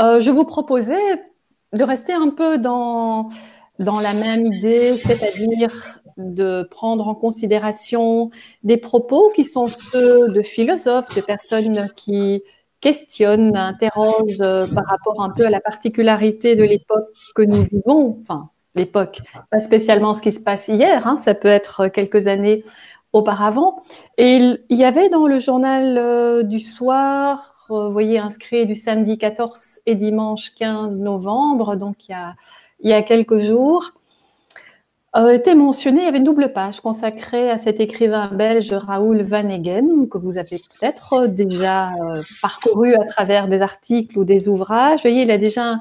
Je vous proposais de rester un peu dans la même idée, c'est-à-dire de prendre en considération des propos qui sont ceux de philosophes, de personnes qui questionnent, interrogent par rapport un peu à la particularité de l'époque que nous vivons, enfin l'époque, pas spécialement ce qui se passe hier, hein, ça peut être quelques années auparavant. Et il y avait dans le journal du soir, vous voyez, inscrit du samedi 14 et dimanche 15 novembre, donc il y a quelques jours, était mentionné, il y avait une double page consacrée à cet écrivain belge Raoul Vanhaegen, que vous avez peut-être déjà parcouru à travers des articles ou des ouvrages. Vous voyez, il a déjà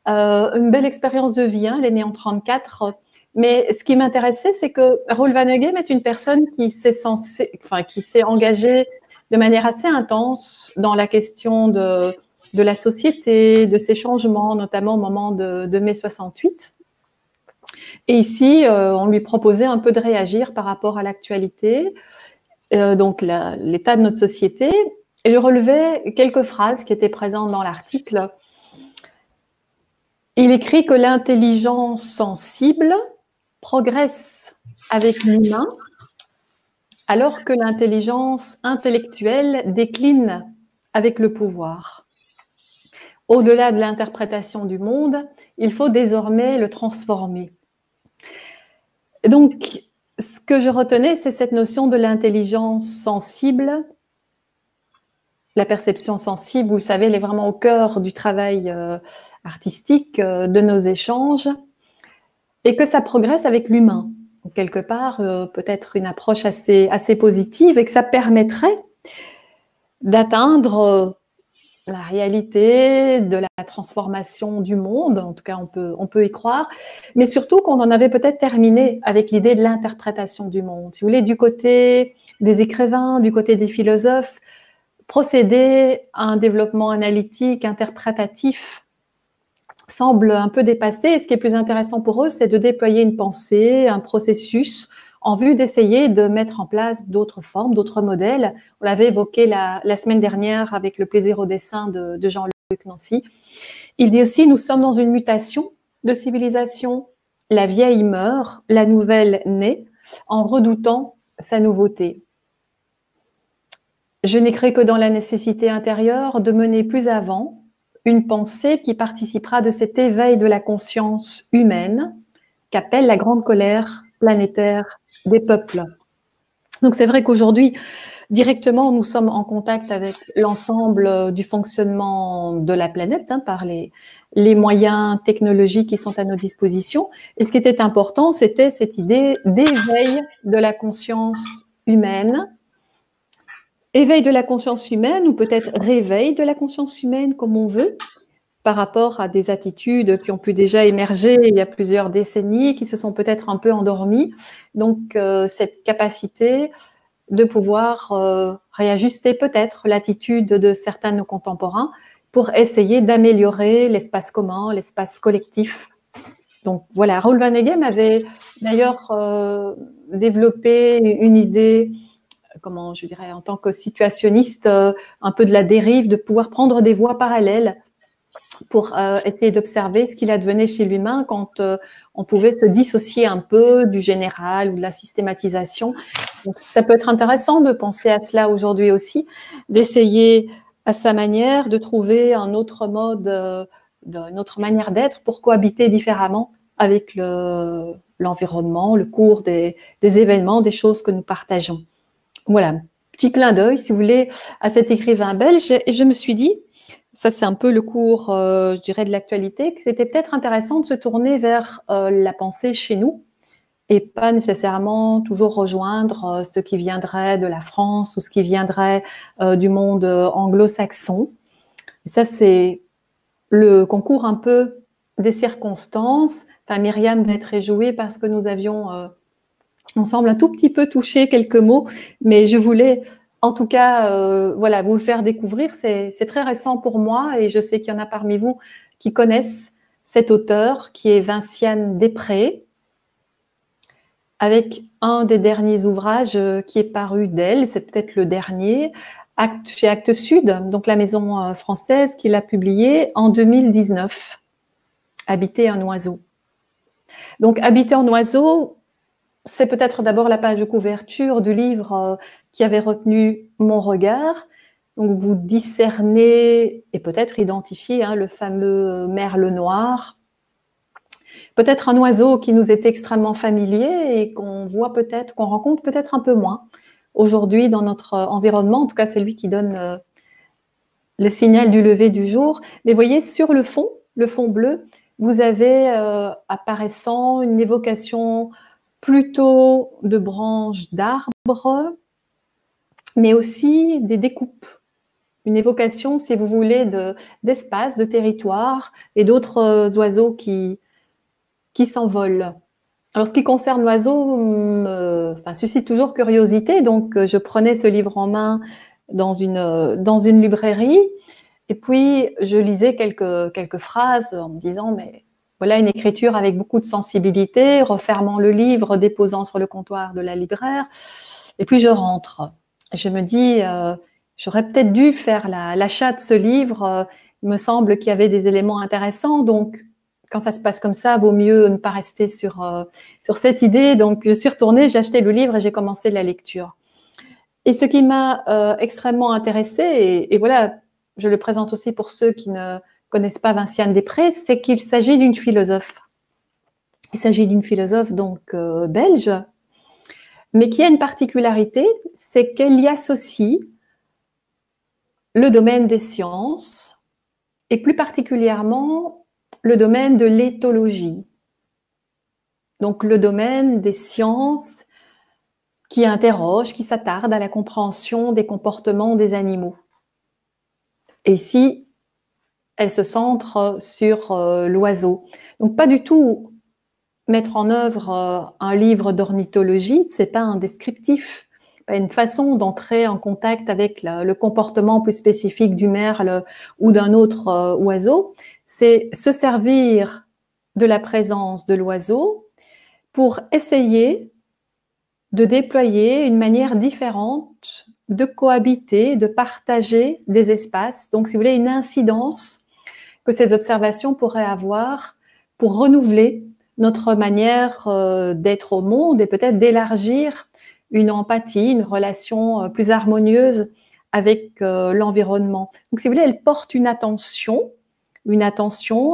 une belle expérience de vie, hein. Il est né en 1934. Mais ce qui m'intéressait, c'est que Raoul Vanhaegen est une personne qui s'est engagée de manière assez intense dans la question de la société, de ses changements, notamment au moment de mai 68. Et ici, on lui proposait un peu de réagir par rapport à l'actualité, donc l'état de notre société. Et je relevais quelques phrases qui étaient présentes dans l'article. Il écrit que l'intelligence sensible progresse avec l'humain, alors que l'intelligence intellectuelle décline avec le pouvoir. Au-delà de l'interprétation du monde, il faut désormais le transformer. Et donc, ce que je retenais, c'est cette notion de l'intelligence sensible. La perception sensible, vous le savez, elle est vraiment au cœur du travail artistique, de nos échanges, et que ça progresse avec l'humain. Quelque part, peut-être une approche assez positive, et que ça permettrait d'atteindre la réalité de la transformation du monde. En tout cas, on peut y croire, mais surtout qu'on en avait peut-être terminé avec l'idée de l'interprétation du monde. Si vous voulez, du côté des écrivains, du côté des philosophes, procéder à un développement analytique, interprétatif, semble un peu dépassé. Et ce qui est plus intéressant pour eux, c'est de déployer une pensée, un processus, en vue d'essayer de mettre en place d'autres formes, d'autres modèles. On l'avait évoqué la semaine dernière avec le plaisir au dessin de Jean-Luc Nancy. Il dit aussi, nous sommes dans une mutation de civilisation. La vieille meurt, la nouvelle naît, en redoutant sa nouveauté. Je n'ai créé que dans la nécessité intérieure de mener plus avant une pensée qui participera de cet éveil de la conscience humaine qu'appelle la grande colère planétaire des peuples. Donc c'est vrai qu'aujourd'hui, directement, nous sommes en contact avec l'ensemble du fonctionnement de la planète, hein, par les moyens technologiques qui sont à nos dispositions. Et ce qui était important, c'était cette idée d'éveil de la conscience humaine. Éveil de la conscience humaine, ou peut-être réveil de la conscience humaine, comme on veut, par rapport à des attitudes qui ont pu déjà émerger il y a plusieurs décennies, qui se sont peut-être un peu endormies. Donc, cette capacité de pouvoir réajuster peut-être l'attitude de certains de nos contemporains pour essayer d'améliorer l'espace commun, l'espace collectif. Donc voilà, Raoul Vanhaegen avait d'ailleurs développé une idée, comment je dirais, en tant que situationniste, un peu de la dérive, de pouvoir prendre des voies parallèles pour essayer d'observer ce qu'il advenait chez l'humain quand on pouvait se dissocier un peu du général ou de la systématisation. Donc, ça peut être intéressant de penser à cela aujourd'hui aussi, d'essayer à sa manière de trouver un autre mode, une autre manière d'être pour cohabiter différemment avec l'environnement, le cours des événements, des choses que nous partageons. Voilà, petit clin d'œil, si vous voulez, à cet écrivain belge. Et je me suis dit, ça c'est un peu le cours, je dirais, de l'actualité, que c'était peut-être intéressant de se tourner vers la pensée chez nous et pas nécessairement toujours rejoindre ce qui viendrait de la France ou ce qui viendrait du monde anglo-saxon. Et ça, c'est le concours un peu des circonstances. Enfin, Myriam va être réjouie parce que nous avions ensemble un tout petit peu touché quelques mots, mais je voulais en tout cas voilà, vous le faire découvrir. C'est très récent pour moi et je sais qu'il y en a parmi vous qui connaissent cet auteur qui est Vinciane Després, avec un des derniers ouvrages qui est paru d'elle, c'est peut-être le dernier, chez Actes Sud, donc la maison française qui l'a publié en 2019, Habiter un oiseau. Donc Habiter un oiseau, c'est peut-être d'abord la page de couverture du livre qui avait retenu mon regard. Donc vous discernez et peut-être identifiez le fameux merle noir. Peut-être un oiseau qui nous est extrêmement familier et qu'on voit peut-être, qu'on rencontre peut-être un peu moins aujourd'hui dans notre environnement. En tout cas, c'est lui qui donne le signal du lever du jour. Mais voyez, sur le fond bleu, vous avez apparaissant une évocation plutôt de branches d'arbres, mais aussi des découpes. Une évocation, si vous voulez, d'espace, de territoire et d'autres oiseaux qui s'envolent. Alors, ce qui concerne l'oiseau, suscite toujours curiosité. Donc, je prenais ce livre en main dans une librairie et puis je lisais quelques phrases en me disant, mais voilà une écriture avec beaucoup de sensibilité, refermant le livre, déposant sur le comptoir de la libraire. Et puis, je rentre. Je me dis, j'aurais peut-être dû faire l'achat de ce livre. Il me semble qu'il y avait des éléments intéressants. Donc, quand ça se passe comme ça, vaut mieux ne pas rester sur cette idée. Donc, je suis retournée, j'ai acheté le livre et j'ai commencé la lecture. Et ce qui m'a extrêmement intéressée, et voilà, je le présente aussi pour ceux qui ne connaissent pas Vinciane Després, c'est qu'il s'agit d'une philosophe. Il s'agit d'une philosophe donc belge, mais qui a une particularité, c'est qu'elle y associe le domaine des sciences et plus particulièrement le domaine de l'éthologie. Donc le domaine des sciences qui interroge, qui s'attarde à la compréhension des comportements des animaux. Et ici, elle se centre sur l'oiseau. Donc pas du tout mettre en œuvre un livre d'ornithologie, c'est pas un descriptif, pas une façon d'entrer en contact avec le comportement plus spécifique du merle ou d'un autre oiseau, c'est se servir de la présence de l'oiseau pour essayer de déployer une manière différente de cohabiter, de partager des espaces. Donc, si vous voulez, une incidence que ces observations pourraient avoir pour renouveler notre manière d'être au monde et peut-être d'élargir une empathie, une relation plus harmonieuse avec l'environnement. Donc, si vous voulez, elle porte une attention,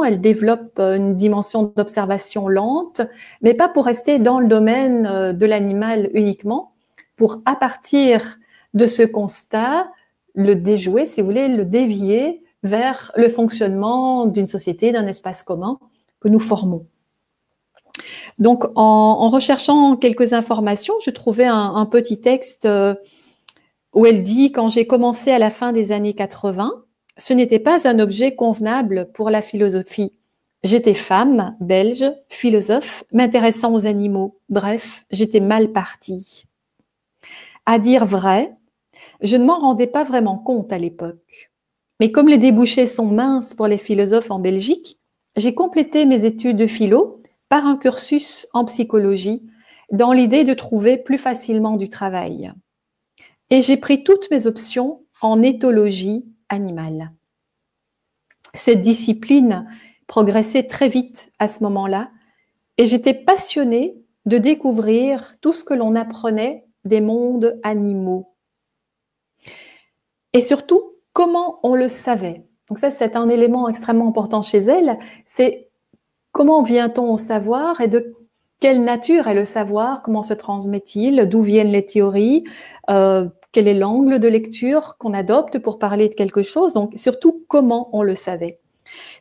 elle développe une dimension d'observation lente, mais pas pour rester dans le domaine de l'animal uniquement, pour, à partir de ce constat, le déjouer, si vous voulez, le dévier vers le fonctionnement d'une société, d'un espace commun que nous formons. Donc, en recherchant quelques informations, je trouvais un petit texte où elle dit « Quand j'ai commencé à la fin des années 80, ce n'était pas un objet convenable pour la philosophie. J'étais femme, belge, philosophe, m'intéressant aux animaux. Bref, j'étais mal partie. À dire vrai, je ne m'en rendais pas vraiment compte à l'époque. Mais comme les débouchés sont minces pour les philosophes en Belgique, j'ai complété mes études de philo par un cursus en psychologie dans l'idée de trouver plus facilement du travail. Et j'ai pris toutes mes options en éthologie animale. Cette discipline progressait très vite à ce moment-là et j'étais passionnée de découvrir tout ce que l'on apprenait des mondes animaux. Et surtout, comment on le savait. Donc ça, c'est un élément extrêmement important chez elle, c'est comment vient-on au savoir et de quelle nature est le savoir, comment se transmet-il, d'où viennent les théories, quel est l'angle de lecture qu'on adopte pour parler de quelque chose, donc surtout comment on le savait.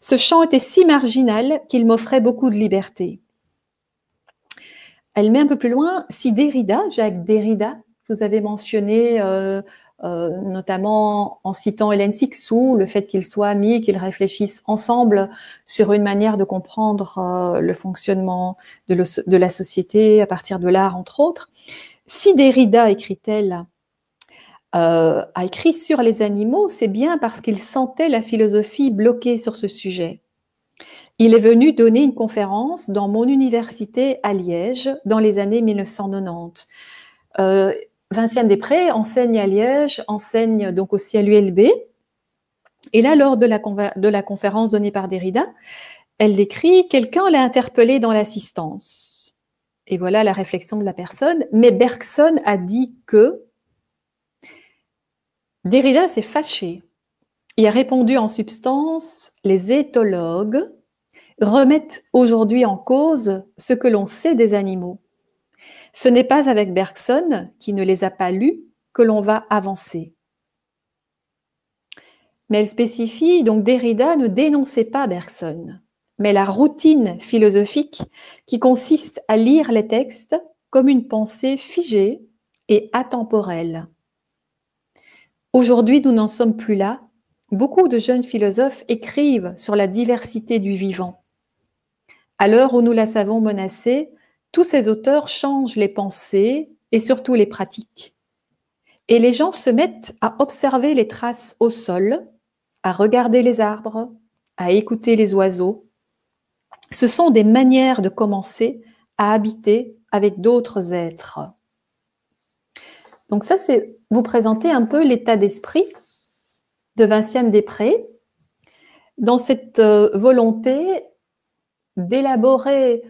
Ce champ était si marginal qu'il m'offrait beaucoup de liberté. Elle met un peu plus loin, si Derrida, Jacques Derrida, vous avez mentionné notamment en citant Hélène Cixous, le fait qu'ils soient amis, qu'ils réfléchissent ensemble sur une manière de comprendre le fonctionnement de la société à partir de l'art, entre autres. Si Derrida, écrit-elle, a écrit sur les animaux, c'est bien parce qu'il sentait la philosophie bloquée sur ce sujet. Il est venu donner une conférence dans mon université à Liège dans les années 1990. Vinciane Després enseigne à Liège, enseigne donc aussi à l'ULB. Et là, lors de la conférence donnée par Derrida, elle décrit « Quelqu'un l'a interpellé dans l'assistance ». Et voilà la réflexion de la personne. Mais Bergson a dit que Derrida s'est fâché. Il a répondu en substance « Les éthologues remettent aujourd'hui en cause ce que l'on sait des animaux. Ce n'est pas avec Bergson, qui ne les a pas lus, que l'on va avancer. » Mais elle spécifie, donc Derrida ne dénonçait pas Bergson, mais la routine philosophique qui consiste à lire les textes comme une pensée figée et atemporelle. Aujourd'hui, nous n'en sommes plus là. Beaucoup de jeunes philosophes écrivent sur la diversité du vivant. À l'heure où nous la savons menacée, tous ces auteurs changent les pensées et surtout les pratiques. Et les gens se mettent à observer les traces au sol, à regarder les arbres, à écouter les oiseaux. Ce sont des manières de commencer à habiter avec d'autres êtres. Donc ça, c'est vous présenter un peu l'état d'esprit de Vinciane Després dans cette volonté d'élaborer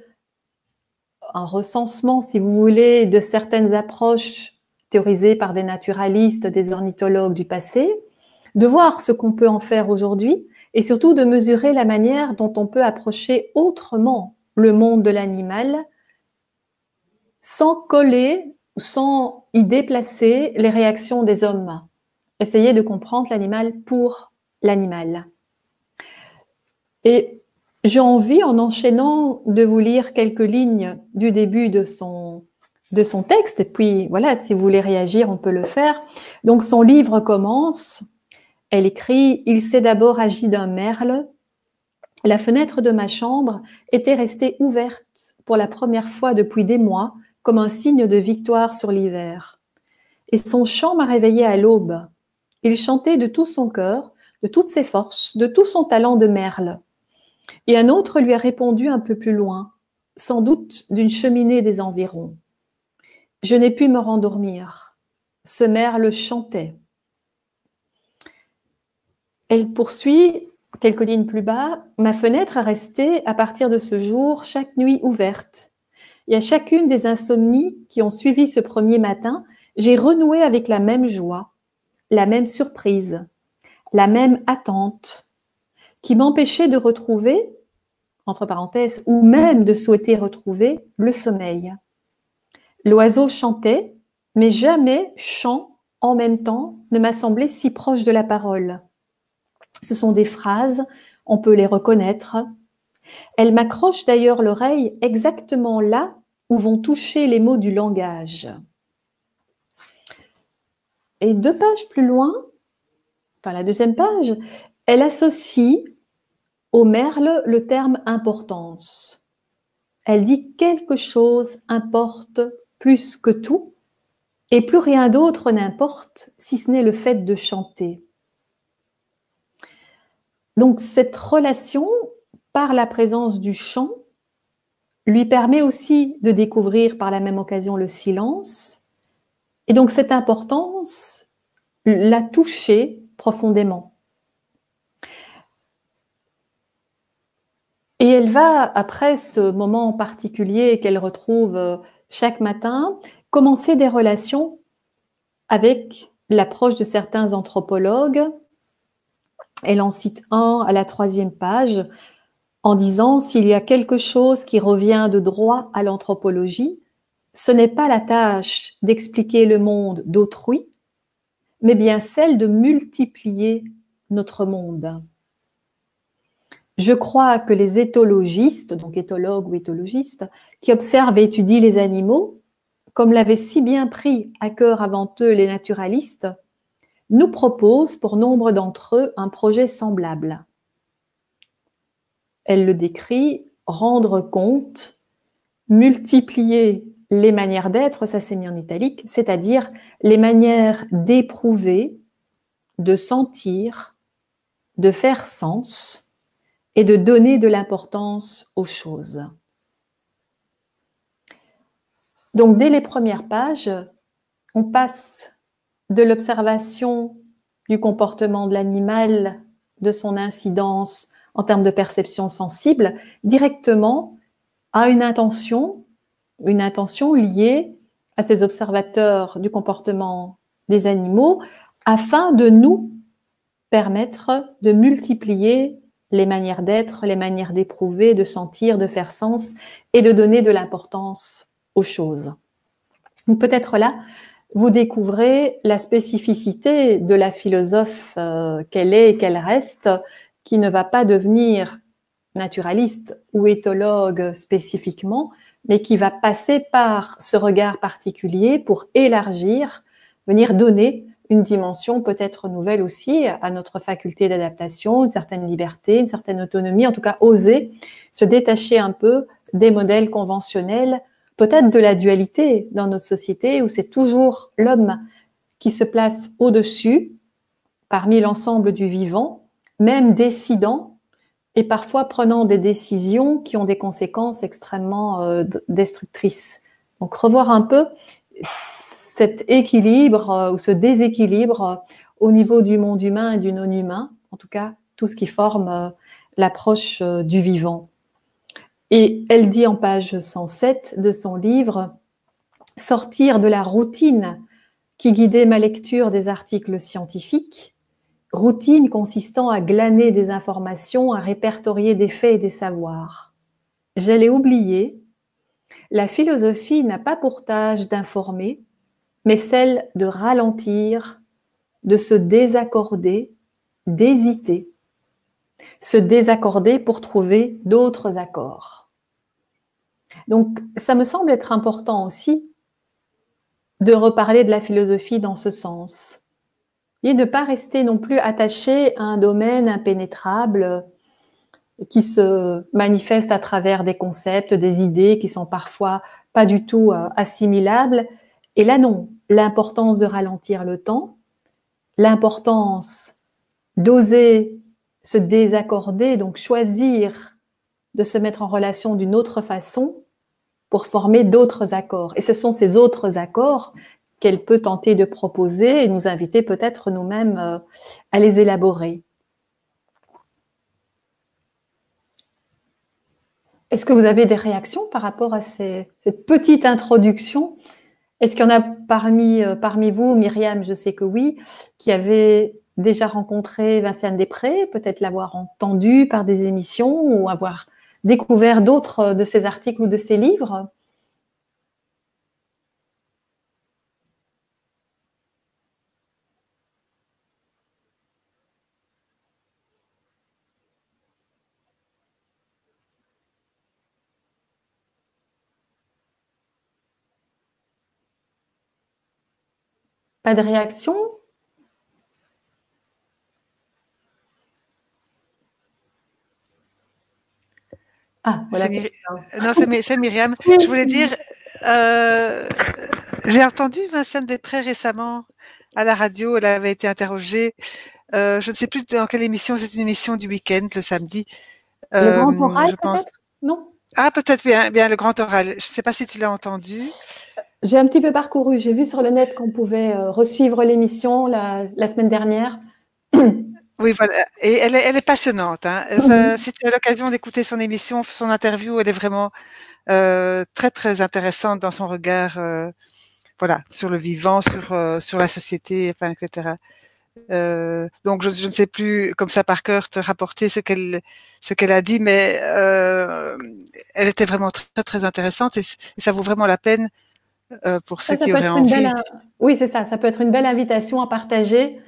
un recensement, si vous voulez, de certaines approches théorisées par des naturalistes, des ornithologues du passé, de voir ce qu'on peut en faire aujourd'hui et surtout de mesurer la manière dont on peut approcher autrement le monde de l'animal sans coller, sans y déplacer les réactions des hommes. Essayer de comprendre l'animal pour l'animal. Et j'ai envie, en enchaînant, de vous lire quelques lignes du début de son texte. Et puis, voilà, si vous voulez réagir, on peut le faire. Donc, son livre commence. Elle écrit « Il s'est d'abord agi d'un merle. La fenêtre de ma chambre était restée ouverte pour la première fois depuis des mois, comme un signe de victoire sur l'hiver. Et son chant m'a réveillée à l'aube. Il chantait de tout son cœur, de toutes ses forces, de tout son talent de merle. Et un autre lui a répondu un peu plus loin, sans doute d'une cheminée des environs. Je n'ai pu me rendormir. Ce merle chantait. » Elle poursuit quelques lignes plus bas. « Ma fenêtre est restée, à partir de ce jour, chaque nuit ouverte. Et à chacune des insomnies qui ont suivi ce premier matin, j'ai renoué avec la même joie, la même surprise, la même attente, qui m'empêchait de retrouver, entre parenthèses, ou même de souhaiter retrouver le sommeil. L'oiseau chantait, mais jamais chant en même temps ne m'a semblé si proche de la parole. Ce sont des phrases, on peut les reconnaître. Elles m'accrochent d'ailleurs l'oreille exactement là où vont toucher les mots du langage. » Et 2 pages plus loin, enfin la deuxième page, elle associe au merle le terme « importance ». Elle dit « quelque chose importe plus que tout et plus rien d'autre n'importe si ce n'est le fait de chanter ». Donc cette relation, par la présence du chant, lui permet aussi de découvrir par la même occasion le silence. Et donc cette importance l'a touchée profondément. Et elle va, après ce moment particulier qu'elle retrouve chaque matin, commencer des relations avec l'approche de certains anthropologues. Elle en cite un à la 3e page, en disant « S'il y a quelque chose qui revient de droit à l'anthropologie, ce n'est pas la tâche d'expliquer le monde d'autrui, mais bien celle de multiplier notre monde. Je crois que les éthologistes, donc éthologues ou éthologistes, qui observent et étudient les animaux, comme l'avaient si bien pris à cœur avant eux les naturalistes, nous proposent pour nombre d'entre eux un projet semblable. » Elle le décrit, rendre compte, multiplier les manières d'être, ça c'est mis en italique, c'est-à-dire les manières d'éprouver, de sentir, de faire sens et de donner de l'importance aux choses. Donc dès les premières pages, on passe de l'observation du comportement de l'animal, de son incidence en termes de perception sensible, directement à une intention liée à ces observateurs du comportement des animaux, afin de nous permettre de multiplier les manières d'être, les manières d'éprouver, de sentir, de faire sens et de donner de l'importance aux choses. Donc peut-être là, vous découvrez la spécificité de la philosophe qu'elle est et qu'elle reste, qui ne va pas devenir naturaliste ou éthologue spécifiquement, mais qui va passer par ce regard particulier pour élargir, venir donner une dimension peut-être nouvelle aussi à notre faculté d'adaptation, une certaine liberté, une certaine autonomie, en tout cas oser se détacher un peu des modèles conventionnels, peut-être de la dualité dans notre société où c'est toujours l'homme qui se place au-dessus, parmi l'ensemble du vivant, même décidant et parfois prenant des décisions qui ont des conséquences extrêmement destructrices. Donc revoir un peu cet équilibre ou ce déséquilibre au niveau du monde humain et du non-humain, en tout cas tout ce qui forme l'approche du vivant. Et elle dit en page 107 de son livre « Sortir de la routine qui guidait ma lecture des articles scientifiques, routine consistant à glaner des informations, à répertorier des faits et des savoirs. J'allais oublier, la philosophie n'a pas pour tâche d'informer, mais celle de ralentir, de se désaccorder, d'hésiter. Se désaccorder pour trouver d'autres accords. » Donc, ça me semble être important aussi de reparler de la philosophie dans ce sens. Et de ne pas rester non plus attaché à un domaine impénétrable qui se manifeste à travers des concepts, des idées qui sont parfois pas du tout assimilables. Et là, non, l'importance de ralentir le temps, l'importance d'oser se désaccorder, donc choisir de se mettre en relation d'une autre façon pour former d'autres accords. Et ce sont ces autres accords qu'elle peut tenter de proposer et nous inviter peut-être nous-mêmes à les élaborer. Est-ce que vous avez des réactions par rapport à cette petite introduction? Est-ce qu'il y en a parmi vous, Myriam, je sais que oui, qui avait déjà rencontré Vinciane Després, peut-être l'avoir entendu par des émissions ou avoir découvert d'autres de ses articles ou de ses livres? Pas de réaction? Ah, voilà. Non, c'est Myriam. Je voulais dire, j'ai entendu Vinciane Després récemment à la radio, elle avait été interrogée. Je ne sais plus dans quelle émission, c'est une émission du week-end, le samedi. Le Grand Oral, peut-être? Non? Ah, peut-être bien le Grand Oral. Je ne sais pas si tu l'as entendu. J'ai un petit peu parcouru. J'ai vu sur le net qu'on pouvait resuivre l'émission la semaine dernière. Oui, voilà. Et elle est passionnante. Hein. Si tu as l'occasion d'écouter son émission, son interview, elle est vraiment très, très intéressante dans son regard voilà, sur le vivant, sur la société, enfin, etc. Donc, je ne sais plus, comme ça, par cœur, te rapporter ce qu'elle a dit, mais elle était vraiment très, très intéressante et ça vaut vraiment la peine pour ceux qui auraient envie. Oui, c'est ça. Ça peut être une belle invitation à partager.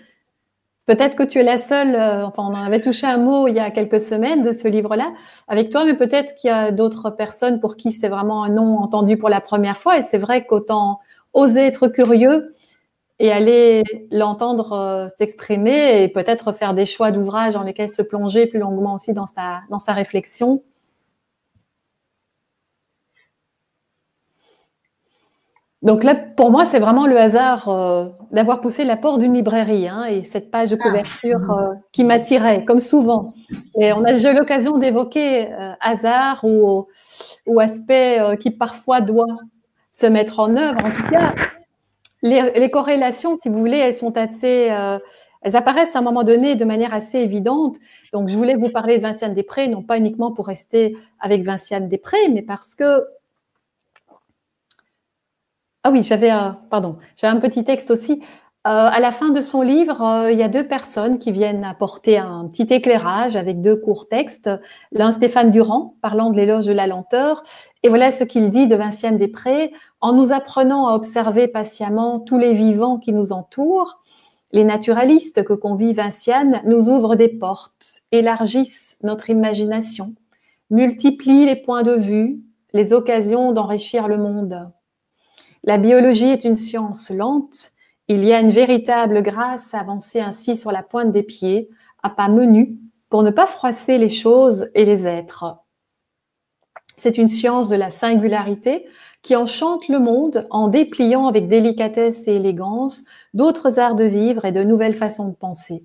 Peut-être que tu es la seule, enfin, on en avait touché un mot il y a quelques semaines de ce livre-là avec toi, mais peut-être qu'il y a d'autres personnes pour qui c'est vraiment un nom entendu pour la première fois. Et c'est vrai qu'autant oser être curieux et aller l'entendre s'exprimer et peut-être faire des choix d'ouvrages dans lesquels se plonger plus longuement aussi dans sa réflexion. Donc là, pour moi, c'est vraiment le hasard d'avoir poussé la porte d'une librairie hein, et cette page de couverture qui m'attirait, comme souvent. Et on a déjà eu l'occasion d'évoquer hasard ou aspect qui parfois doit se mettre en œuvre. En tout cas, les corrélations, si vous voulez, elles sont assez, elles apparaissent à un moment donné de manière assez évidente. Donc, je voulais vous parler de Vinciane Després, non pas uniquement pour rester avec Vinciane Després, mais parce que… Ah oui, j'avais un petit texte aussi. À la fin de son livre, il y a deux personnes qui viennent apporter un petit éclairage avec deux courts textes. L'un, Stéphane Durand, parlant de l'éloge de la lenteur. Et voilà ce qu'il dit de Vinciane Després. En nous apprenant à observer patiemment tous les vivants qui nous entourent, les naturalistes que convie Vinciane nous ouvrent des portes, élargissent notre imagination, multiplient les points de vue, les occasions d'enrichir le monde. La biologie est une science lente. Il y a une véritable grâce à avancer ainsi sur la pointe des pieds, à pas menus, pour ne pas froisser les choses et les êtres. C'est une science de la singularité qui enchante le monde en dépliant avec délicatesse et élégance d'autres arts de vivre et de nouvelles façons de penser.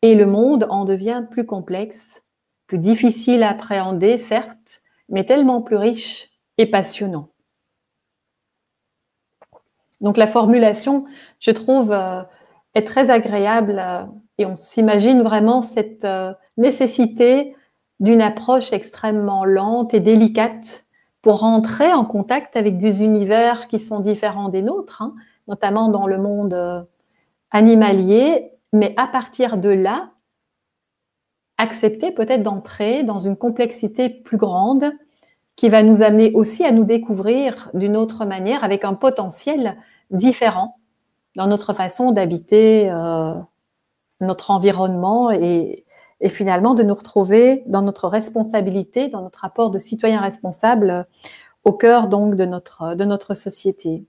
Et le monde en devient plus complexe, plus difficile à appréhender, certes, mais tellement plus riche et passionnant. Donc la formulation, je trouve, est très agréable et on s'imagine vraiment cette nécessité d'une approche extrêmement lente et délicate pour rentrer en contact avec des univers qui sont différents des nôtres, hein, notamment dans le monde animalier, mais à partir de là, accepter peut-être d'entrer dans une complexité plus grande qui va nous amener aussi à nous découvrir d'une autre manière, avec un potentiel différent dans notre façon d'habiter notre environnement et finalement de nous retrouver dans notre responsabilité, dans notre rapport de citoyen responsable au cœur donc de notre société.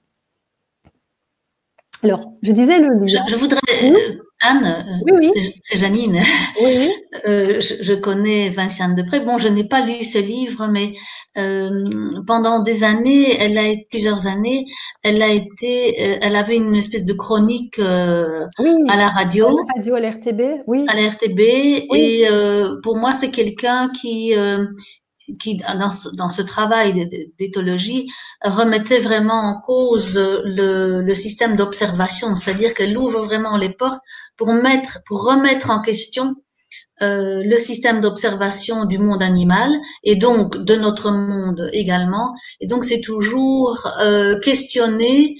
Alors, je disais le lien. Je voudrais, Anne, oui. C'est Janine. Oui. Je connais Vinciane Després. Bon, je n'ai pas lu ce livre, mais pendant des années, plusieurs années, elle avait une espèce de chronique à la radio. À la radio, à l'RTB, oui. À la RTB, oui. Et pour moi, c'est quelqu'un qui dans ce travail d'éthologie remettait vraiment en cause le système d'observation, c'est-à-dire qu'elle ouvre vraiment les portes pour remettre en question le système d'observation du monde animal et donc de notre monde également. Et donc c'est toujours questionner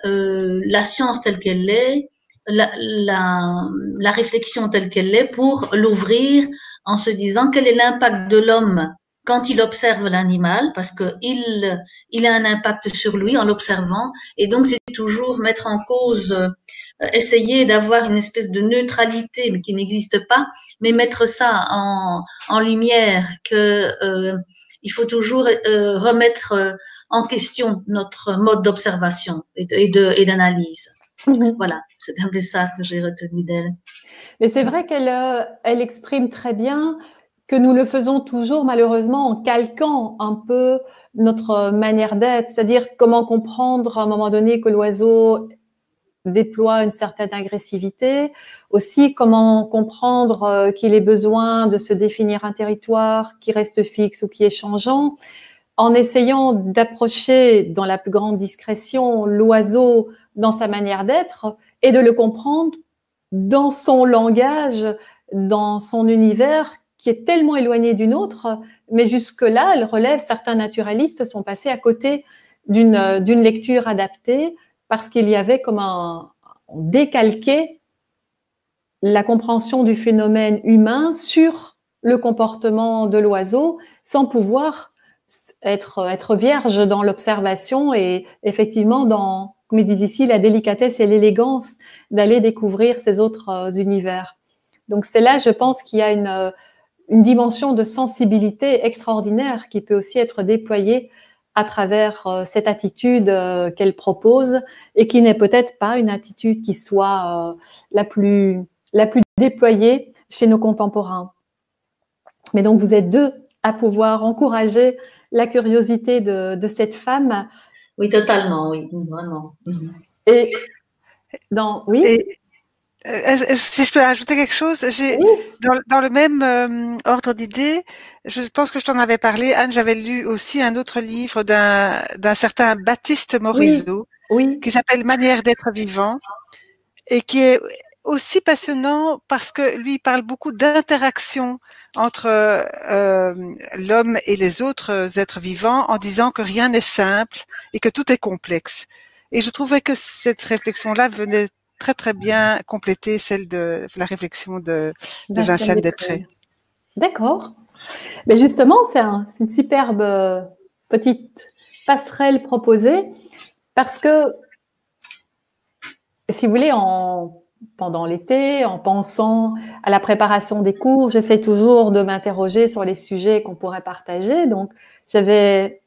la science telle qu'elle est, la réflexion telle qu'elle est, pour l'ouvrir en se disant quel est l'impact de l'homme quand il observe l'animal, parce que il a un impact sur lui en l'observant, et donc c'est toujours mettre en cause, essayer d'avoir une espèce de neutralité, mais qui n'existe pas, mais mettre ça en lumière, que il faut toujours remettre en question notre mode d'observation et d'analyse. Voilà, c'est un peu ça que j'ai retenu d'elle. Mais c'est vrai qu'elle exprime très bien que nous le faisons toujours malheureusement en calquant un peu notre manière d'être, c'est-à-dire comment comprendre à un moment donné que l'oiseau déploie une certaine agressivité, aussi comment comprendre qu'il ait besoin de se définir un territoire qui reste fixe ou qui est changeant, en essayant d'approcher dans la plus grande discrétion l'oiseau dans sa manière d'être et de le comprendre dans son langage, dans son univers qui est tellement éloigné du nôtre, mais jusque-là, elle relève, certains naturalistes sont passés à côté d'une lecture adaptée parce qu'il y avait comme on décalquait la compréhension du phénomène humain sur le comportement de l'oiseau sans pouvoir être vierge dans l'observation et effectivement dans, comme ils disent ici, la délicatesse et l'élégance d'aller découvrir ces autres univers. Donc c'est là, je pense, qu'il y a une dimension de sensibilité extraordinaire qui peut aussi être déployée à travers cette attitude qu'elle propose et qui n'est peut-être pas une attitude qui soit la plus déployée chez nos contemporains. Mais donc vous êtes deux à pouvoir encourager la curiosité de cette femme. Oui, totalement, oui, vraiment. Et Si je peux ajouter quelque chose, Oui, dans le même ordre d'idées, je pense que je t'en avais parlé, Anne, j'avais lu aussi un autre livre d'un certain Baptiste oui, Morisot oui, qui s'appelle Manière d'être vivant et qui est aussi passionnant parce que lui il parle beaucoup d'interaction entre l'homme et les autres êtres vivants en disant que rien n'est simple et que tout est complexe. Et je trouvais que cette réflexion-là venait très très bien compléter celle de la réflexion de Vincent Vinciane Després. Després. D'accord. Mais justement, c'est une superbe petite passerelle proposée parce que, si vous voulez, pendant l'été, en pensant à la préparation des cours, j'essaie toujours de m'interroger sur les sujets qu'on pourrait partager. Donc, j'avais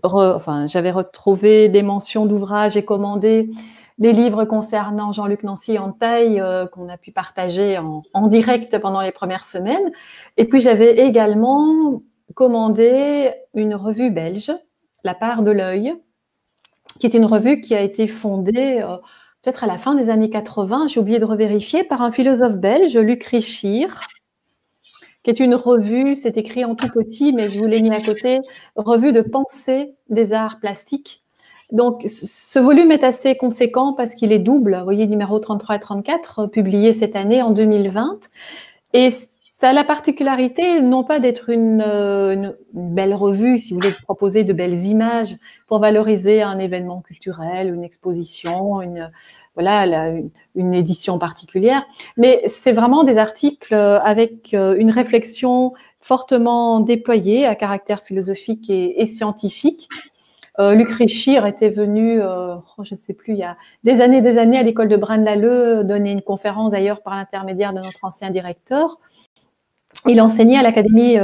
retrouvé des mentions d'ouvrages et commandé les livres concernant Jean-Luc Nancy-Antaille qu'on a pu partager en direct pendant les premières semaines. Et puis, j'avais également commandé une revue belge, La Part de l'œil, qui est une revue qui a été fondée peut-être à la fin des années 80, j'ai oublié de revérifier, par un philosophe belge, Luc Richir, qui est une revue, c'est écrit en tout petit, mais je vous l'ai mis à côté, revue de pensée des arts plastiques. Donc, ce volume est assez conséquent parce qu'il est double, vous voyez, numéro 33 et 34, publié cette année en 2020. Et ça a la particularité, non pas d'être une belle revue, si vous voulez, de proposer de belles images pour valoriser un événement culturel, une exposition, une édition particulière, mais c'est vraiment des articles avec une réflexion fortement déployée à caractère philosophique et scientifique. Luc Richir était venu, je ne sais plus, il y a des années à l'école de Braine-l'Alleud, donner une conférence d'ailleurs par l'intermédiaire de notre ancien directeur. Il enseignait à l'Académie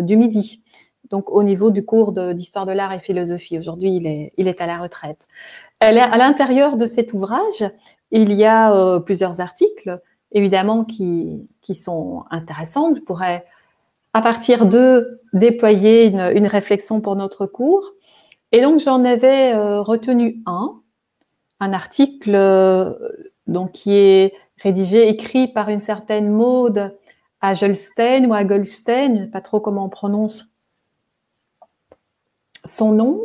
du Midi, donc au niveau du cours d'histoire de l'art et philosophie. Aujourd'hui, il est à la retraite. À l'intérieur de cet ouvrage, il y a plusieurs articles, évidemment, qui sont intéressants. Je pourrais, à partir d'eux, déployer une réflexion pour notre cours. Et donc, j'en avais retenu un article donc, qui est rédigé, écrit par une certaine Maude Agelstein ou Agelstein, je ne sais pas trop comment on prononce son nom.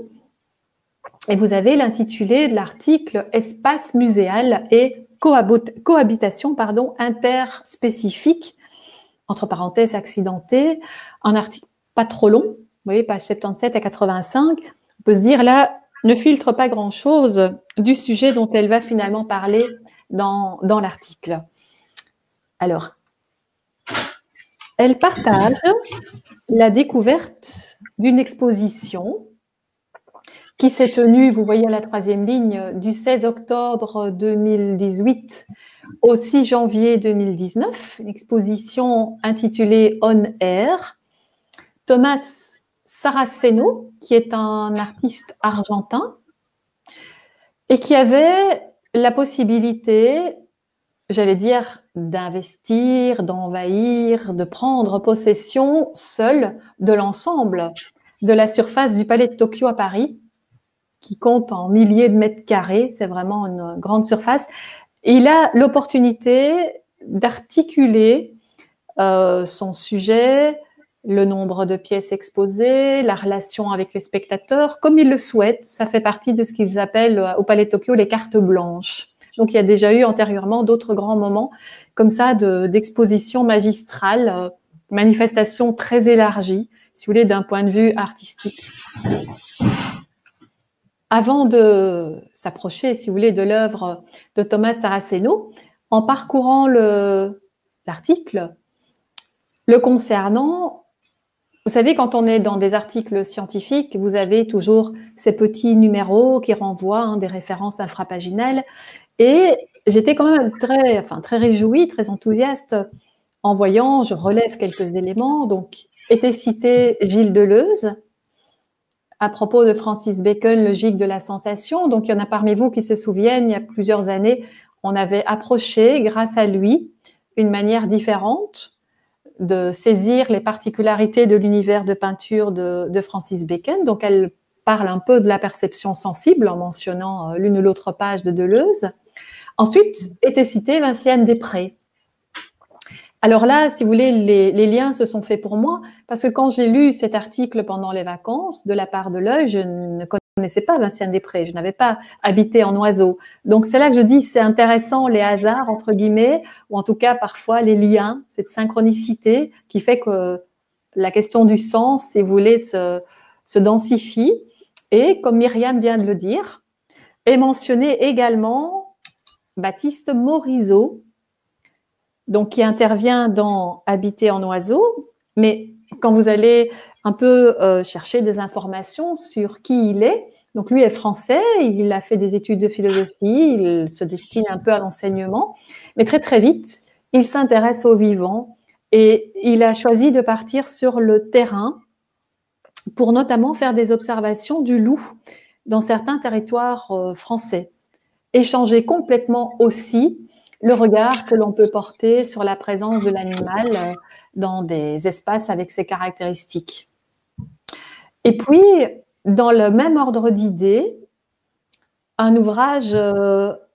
Et vous avez l'intitulé de l'article « Espace muséal et cohabitation interspécifique », entre parenthèses accidenté, un article pas trop long, vous voyez, page 77 à 85. On peut se dire là, ne filtre pas grand-chose du sujet dont elle va finalement parler dans l'article. Alors, elle partage la découverte d'une exposition qui s'est tenue, vous voyez à la troisième ligne, du 16 octobre 2018 au 6 janvier 2019, une exposition intitulée On Air. Thomas Saraceno, qui est un artiste argentin et qui avait la possibilité, j'allais dire, d'investir, d'envahir, de prendre possession seul de l'ensemble de la surface du Palais de Tokyo à Paris, qui compte en milliers de mètres carrés, c'est vraiment une grande surface. Et il a l'opportunité d'articuler son sujet, le nombre de pièces exposées, la relation avec les spectateurs, comme il le souhaite. Ça fait partie de ce qu'ils appellent au Palais de Tokyo les cartes blanches. Donc, il y a déjà eu antérieurement d'autres grands moments comme ça d'exposition magistrale, manifestation très élargie, si vous voulez, d'un point de vue artistique. Avant de s'approcher, si vous voulez, de l'œuvre de Thomas Saraceno, en parcourant l'article le concernant, vous savez, quand on est dans des articles scientifiques, vous avez toujours ces petits numéros qui renvoient des références infrapaginales. Et j'étais quand même très réjouie, très enthousiaste en voyant, je relève quelques éléments, donc était cité Gilles Deleuze, à propos de Francis Bacon, le gîte de la sensation. Donc, il y en a parmi vous qui se souviennent, il y a plusieurs années, on avait approché, grâce à lui, une manière différente de saisir les particularités de l'univers de peinture de Francis Bacon. Donc, elle parle un peu de la perception sensible en mentionnant l'une ou l'autre page de Deleuze. Ensuite, était cité Vinciane Després. Alors là, si vous voulez, les liens se sont faits pour moi, parce que quand j'ai lu cet article pendant les vacances de la part de l'Œil, je ne connaissais pas Vinciane Després, je n'avais pas habité en Oiseau. Donc c'est là que je dis, c'est intéressant les hasards, entre guillemets, ou en tout cas parfois les liens, cette synchronicité qui fait que la question du sens, si vous voulez, se densifie. Et comme Myriam vient de le dire, est mentionné également Baptiste Morisot, donc qui intervient dans Habiter en oiseau, mais quand vous allez un peu chercher des informations sur qui il est, donc lui est français, il a fait des études de philosophie, il se destine un peu à l'enseignement, mais très très vite, il s'intéresse aux vivants et il a choisi de partir sur le terrain pour notamment faire des observations du loup dans certains territoires français, échanger complètement aussi le regard que l'on peut porter sur la présence de l'animal dans des espaces avec ses caractéristiques. Et puis, dans le même ordre d'idées, un ouvrage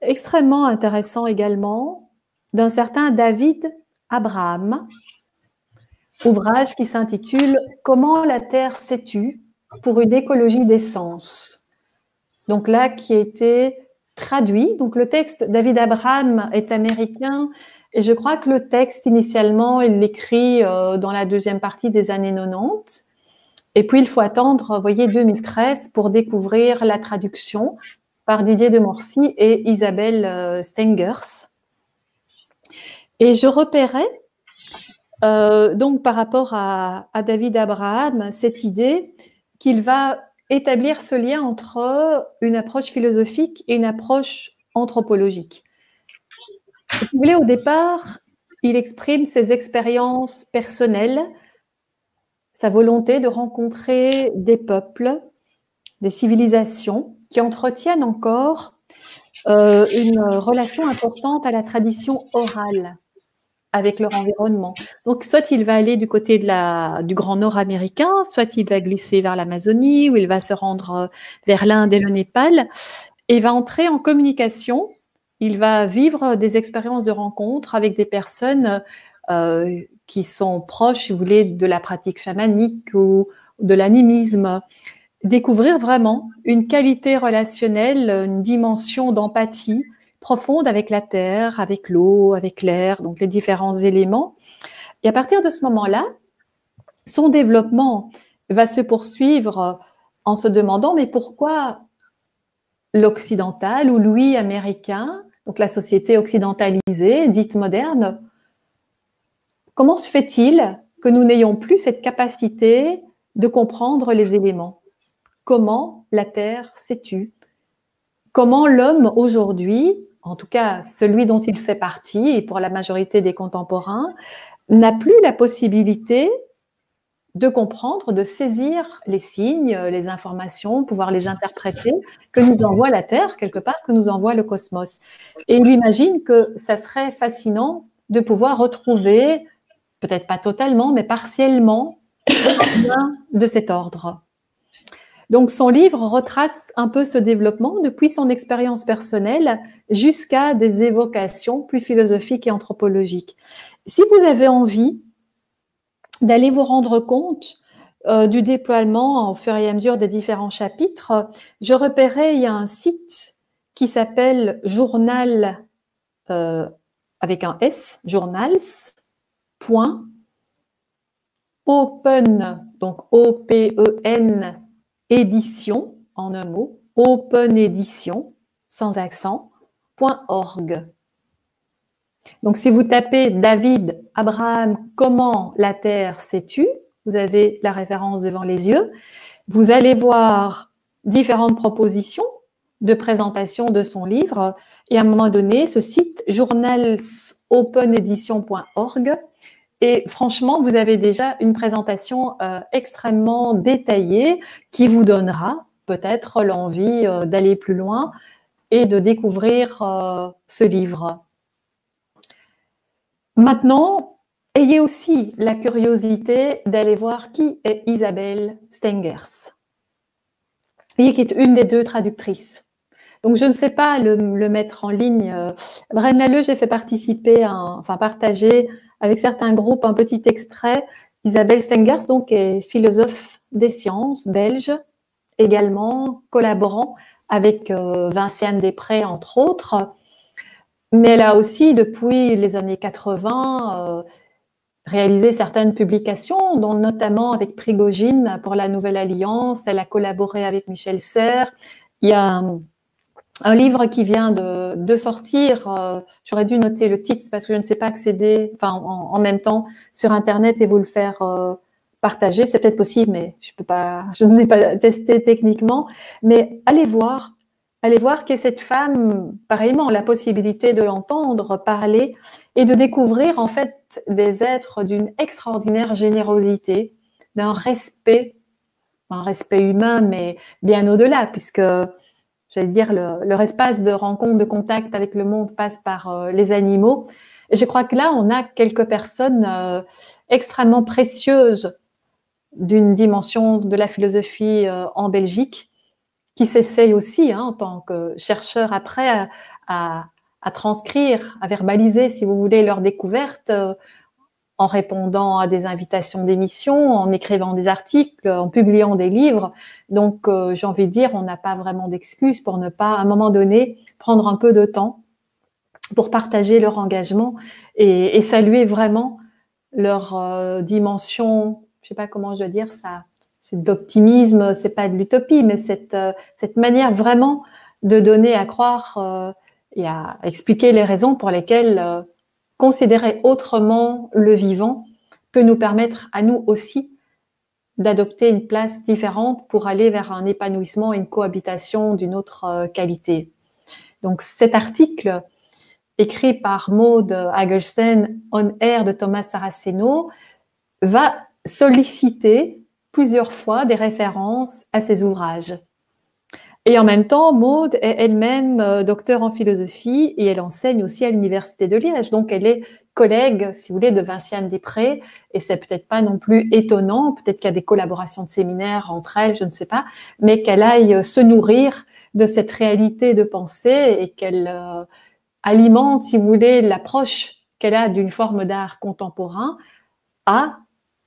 extrêmement intéressant également d'un certain David Abraham, ouvrage qui s'intitule « Comment la Terre s'est-tu pour une écologie des sens ». Donc là, qui a été traduit. Donc le texte, David Abraham est américain et je crois que le texte, initialement, il l'écrit dans la deuxième partie des années 90. Et puis, il faut attendre, vous voyez, 2013 pour découvrir la traduction par Didier de Morcy et Isabelle Stengers. Et je repérais, donc par rapport à David Abraham, cette idée qu'il va établir ce lien entre une approche philosophique et une approche anthropologique. Si vous voulez, au départ, il exprime ses expériences personnelles, sa volonté de rencontrer des peuples, des civilisations qui entretiennent encore une relation importante à la tradition orale avec leur environnement. Donc, soit il va aller du côté du Grand Nord américain, soit il va glisser vers l'Amazonie, ou il va se rendre vers l'Inde et le Népal, et il va entrer en communication. Il va vivre des expériences de rencontre avec des personnes qui sont proches, si vous voulez, de la pratique chamanique ou de l'animisme. Découvrir vraiment une qualité relationnelle, une dimension d'empathie profonde avec la terre, avec l'eau, avec l'air, donc les différents éléments. Et à partir de ce moment-là, son développement va se poursuivre en se demandant, mais pourquoi l'occidental ou l'ouïe américain, donc la société occidentalisée, dite moderne, comment se fait-il que nous n'ayons plus cette capacité de comprendre les éléments? Comment la Terre s'est-tu? Comment l'homme aujourd'hui, en tout cas celui dont il fait partie, et pour la majorité des contemporains, n'a plus la possibilité de comprendre, de saisir les signes, les informations, pouvoir les interpréter, que nous envoie la Terre, quelque part, que nous envoie le cosmos. Et il imagine que ça serait fascinant de pouvoir retrouver, peut-être pas totalement, mais partiellement, un lien de cet ordre. Donc, son livre retrace un peu ce développement depuis son expérience personnelle jusqu'à des évocations plus philosophiques et anthropologiques. Si vous avez envie d'aller vous rendre compte du déploiement au fur et à mesure des différents chapitres, je repérais, il y a un site qui s'appelle Journal, avec un S, journals.open, donc O-P-E-N, édition, en un mot, open édition, sans accent, .org. Donc, si vous tapez David Abraham, comment la Terre s'est-tu, vous avez la référence devant les yeux, vous allez voir différentes propositions de présentation de son livre, et à un moment donné, ce site, journalsopenedition.org, et franchement, vous avez déjà une présentation extrêmement détaillée qui vous donnera peut-être l'envie d'aller plus loin et de découvrir ce livre. Maintenant, ayez aussi la curiosité d'aller voir qui est Isabelle Stengers, qui est une des deux traductrices. Donc, je ne sais pas le mettre en ligne. Bren Lalleux, j'ai fait participer, partager avec certains groupes un petit extrait. Isabelle Stengers, donc, est philosophe des sciences, belge, également collaborant avec Vinciane Després, entre autres. Mais elle a aussi, depuis les années 80, réalisé certaines publications, dont notamment avec Prigogine pour la Nouvelle Alliance. Elle a collaboré avec Michel Serres. Il y a un livre qui vient de sortir. J'aurais dû noter le titre parce que je ne sais pas accéder en même temps sur Internet et vous le faire partager. C'est peut-être possible, mais je n'ai pas testé techniquement. Mais allez voir que cette femme, pareillement, la possibilité de l'entendre parler et de découvrir en fait des êtres d'une extraordinaire générosité, d'un respect, un respect humain, mais bien au-delà, puisque j'allais dire leur espace de rencontre, de contact avec le monde passe par les animaux. Et je crois que là, on a quelques personnes extrêmement précieuses d'une dimension de la philosophie en Belgique, qui s'essayent aussi, en tant que chercheurs après, à transcrire, à verbaliser, si vous voulez, leurs découvertes en répondant à des invitations d'émissions, en écrivant des articles, en publiant des livres. Donc, j'ai envie de dire, on n'a pas vraiment d'excuses pour ne pas, à un moment donné, prendre un peu de temps pour partager leur engagement et saluer vraiment leur dimension, je sais pas comment je dois dire ça, c'est d'optimisme, c'est pas de l'utopie, mais cette manière vraiment de donner à croire et à expliquer les raisons pour lesquelles considérer autrement le vivant peut nous permettre à nous aussi d'adopter une place différente pour aller vers un épanouissement et une cohabitation d'une autre qualité. Donc cet article écrit par Maud Hagelstein, On Air de Thomas Saraceno, va solliciter plusieurs fois des références à ces ouvrages. Et en même temps, Maud est elle-même docteure en philosophie et elle enseigne aussi à l'Université de Liège. Donc, elle est collègue, si vous voulez, de Vinciane Després. Et c'est peut-être pas non plus étonnant, peut-être qu'il y a des collaborations de séminaires entre elles, je ne sais pas, mais qu'elle aille se nourrir de cette réalité de pensée et qu'elle alimente, si vous voulez, l'approche qu'elle a d'une forme d'art contemporain à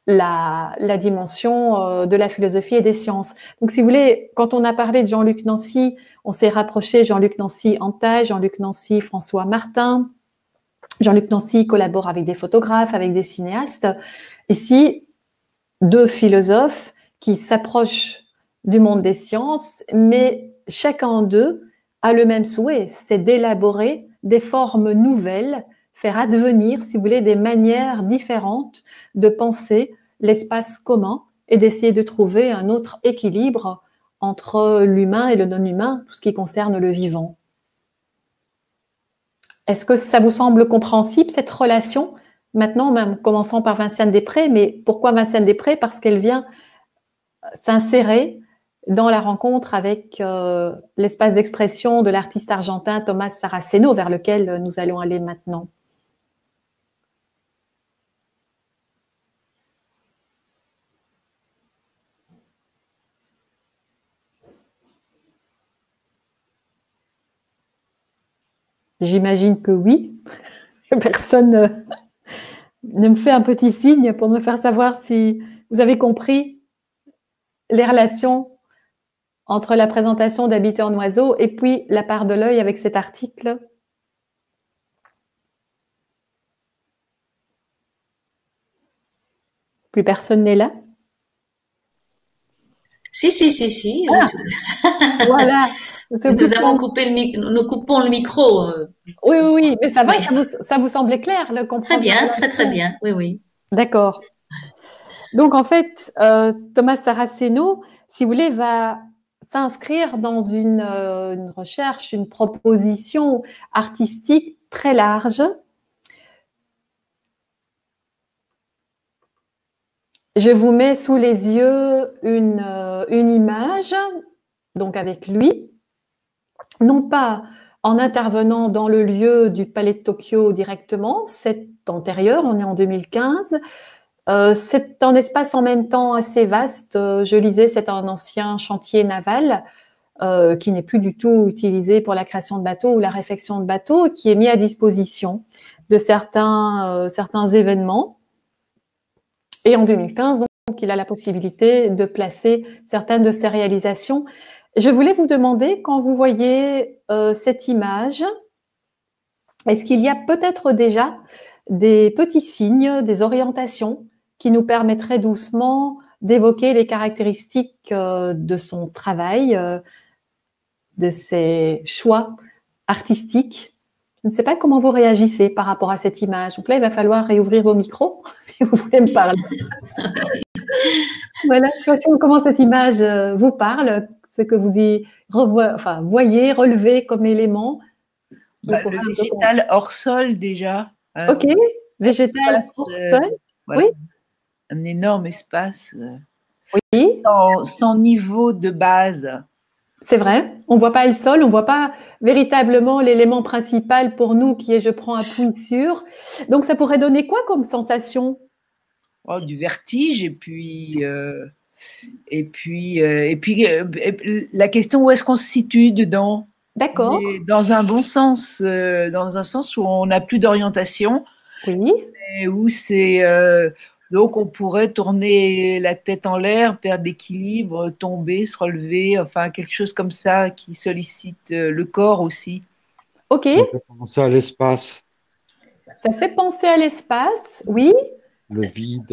la dimension de la philosophie et des sciences. Donc, si vous voulez, quand on a parlé de Jean-Luc Nancy, on s'est rapproché Jean-Luc Nancy Antaille, Jean-Luc Nancy François Martin. Jean-Luc Nancy collabore avec des photographes, avec des cinéastes. Ici, deux philosophes qui s'approchent du monde des sciences, mais chacun d'eux a le même souhait, c'est d'élaborer des formes nouvelles, faire advenir, si vous voulez, des manières différentes de penser l'espace commun et d'essayer de trouver un autre équilibre entre l'humain et le non-humain, tout ce qui concerne le vivant. Est-ce que ça vous semble compréhensible, cette relation? Maintenant, même commençons par Vinciane Després, mais pourquoi Vinciane Després? Parce qu'elle vient s'insérer dans la rencontre avec l'espace d'expression de l'artiste argentin Thomas Saraceno, vers lequel nous allons aller maintenant. J'imagine que oui. Personne ne me fait un petit signe pour me faire savoir si vous avez compris les relations entre la présentation d'Habiter en oiseau et puis la part de l'œil avec cet article. Plus personne n'est là? Si. Ah, voilà. Nous coupons le micro. Oui, mais ça va, oui. Ça vous semblait clair, le comprendre? Très bien, oui. D'accord. Donc, en fait, Thomas Saraceno, si vous voulez, va s'inscrire dans une recherche, une proposition artistique très large. Je vous mets sous les yeux une image, donc avec lui, non pas en intervenant dans le lieu du Palais de Tokyo directement, c'est antérieur, on est en 2015. C'est un espace en même temps assez vaste. Je lisais, c'est un ancien chantier naval qui n'est plus du tout utilisé pour la création de bateaux ou la réfection de bateaux, qui est mis à disposition de certains événements. Et en 2015, donc, il a la possibilité de placer certaines de ses réalisations. Je voulais vous demander, quand vous voyez cette image, est-ce qu'il y a peut-être déjà des petits signes, des orientations qui nous permettraient doucement d'évoquer les caractéristiques de son travail, de ses choix artistiques? Je ne sais pas comment vous réagissez par rapport à cette image. Donc là, il va falloir réouvrir vos micros si vous voulez me parler. Voilà, je ne sais pas si comment cette image vous parle, ce que vous y voyez, relevez comme élément. Le végétal hors sol déjà. Ok, végétal hors sol. Voilà. Oui. Un énorme espace. Oui. Sans niveau de base. C'est vrai, on ne voit pas le sol, on ne voit pas véritablement l'élément principal pour nous qui est je prends appui sur. Donc ça pourrait donner quoi comme sensation? Du vertige et puis la question où est-ce qu'on se situe dedans? D'accord. Dans un bon sens, dans un sens où on n'a plus d'orientation. Oui. Et où c'est donc on pourrait tourner la tête en l'air, perdre l'équilibre, tomber, se relever, enfin quelque chose comme ça qui sollicite le corps aussi. Ok. Ça fait penser à l'espace. Ça fait penser à l'espace, oui. Le vide,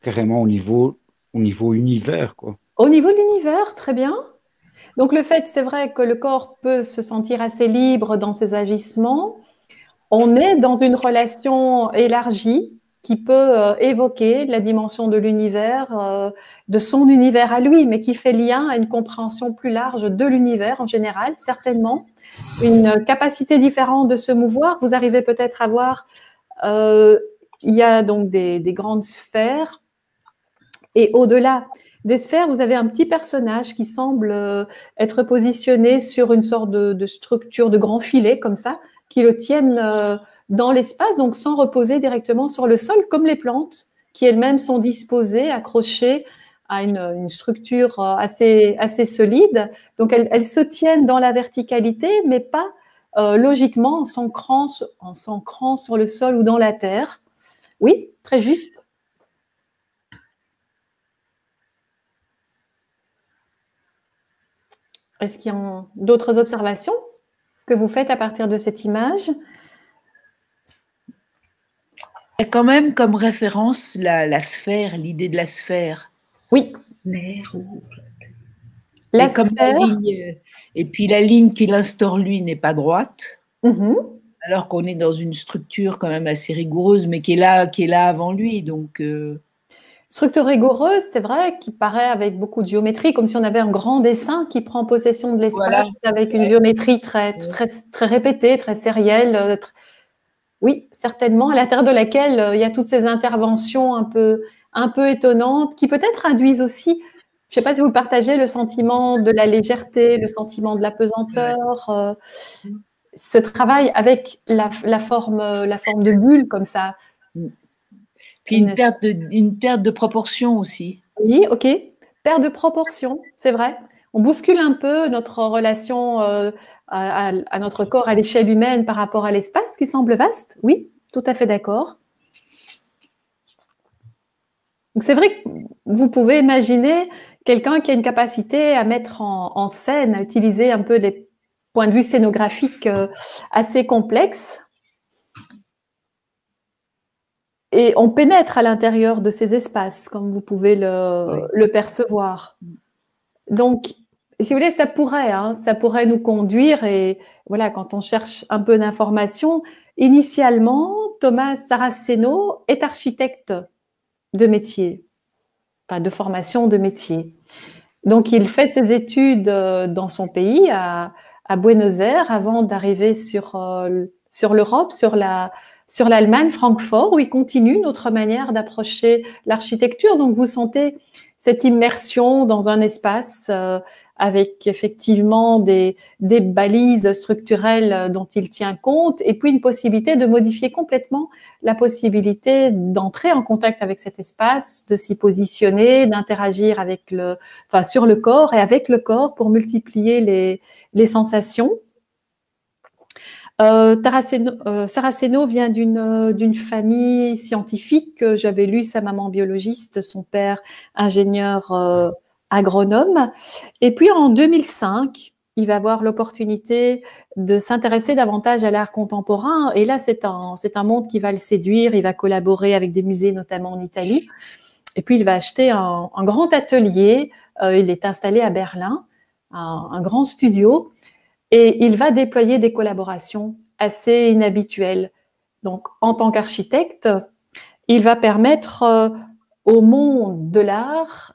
carrément au niveau univers, quoi. Au niveau de l'univers, très bien. Donc le fait, c'est vrai que le corps peut se sentir assez libre dans ses agissements. On est dans une relation élargie qui peut évoquer la dimension de l'univers, de son univers à lui, mais qui fait lien à une compréhension plus large de l'univers en général, certainement. Une capacité différente de se mouvoir. Vous arrivez peut-être à voir, il y a donc des grandes sphères, et au-delà des sphères, vous avez un petit personnage qui semble être positionné sur une sorte de structure de grand filet, comme ça, qui le tiennent dans l'espace, donc sans reposer directement sur le sol, comme les plantes, qui elles-mêmes sont disposées, accrochées à une structure assez solide. Donc, elles se tiennent dans la verticalité, mais pas logiquement en s'ancrant sur le sol ou dans la terre. Oui, très juste. Est-ce qu'il y a d'autres observations que vous faites à partir de cette image? Il y a quand même comme référence la sphère, l'idée de la sphère. Oui. L'air ou... La sphère. Et puis la ligne qu'il instaure lui n'est pas droite, alors qu'on est dans une structure quand même assez rigoureuse, mais qui est là avant lui. Donc structure rigoureuse, c'est vrai, qui paraît avec beaucoup de géométrie, comme si on avait un grand dessin qui prend possession de l'espace, voilà, avec une géométrie très répétée, très sérielle. Oui, certainement, à l'intérieur de laquelle il y a toutes ces interventions un peu étonnantes, qui peut-être induisent aussi, je ne sais pas si vous partagez, le sentiment de la légèreté, le sentiment de la pesanteur, ce travail avec la forme de bulle comme ça. Puis une perte de proportion aussi. Oui, ok. Perte de proportion, c'est vrai. On bouscule un peu notre relation à notre corps à l'échelle humaine par rapport à l'espace qui semble vaste. Oui, tout à fait d'accord. Donc c'est vrai que vous pouvez imaginer quelqu'un qui a une capacité à mettre en scène, à utiliser un peu des points de vue scénographiques assez complexes. Et on pénètre à l'intérieur de ces espaces, comme vous pouvez le percevoir. Donc, si vous voulez, ça pourrait nous conduire, et voilà, quand on cherche un peu d'informations, initialement, Thomas Saraceno est architecte de métier, enfin de formation de métier. Donc, il fait ses études dans son pays, à Buenos Aires, avant d'arriver sur l'Europe, sur l'Allemagne, Francfort, où il continue notre manière d'approcher l'architecture. Donc, vous sentez cette immersion dans un espace avec effectivement des balises structurelles dont il tient compte, et puis une possibilité de modifier complètement la possibilité d'entrer en contact avec cet espace, de s'y positionner, d'interagir avec sur le corps et avec le corps pour multiplier les sensations. Saraceno vient d'une famille scientifique. J'avais lu sa maman biologiste, son père ingénieur agronome. Et puis en 2005, il va avoir l'opportunité de s'intéresser davantage à l'art contemporain. Et là, c'est un monde qui va le séduire. Il va collaborer avec des musées, notamment en Italie. Et puis, il va acheter un grand atelier. Il est installé à Berlin, un grand studio. Et il va déployer des collaborations assez inhabituelles. Donc, en tant qu'architecte, il va permettre au monde de l'art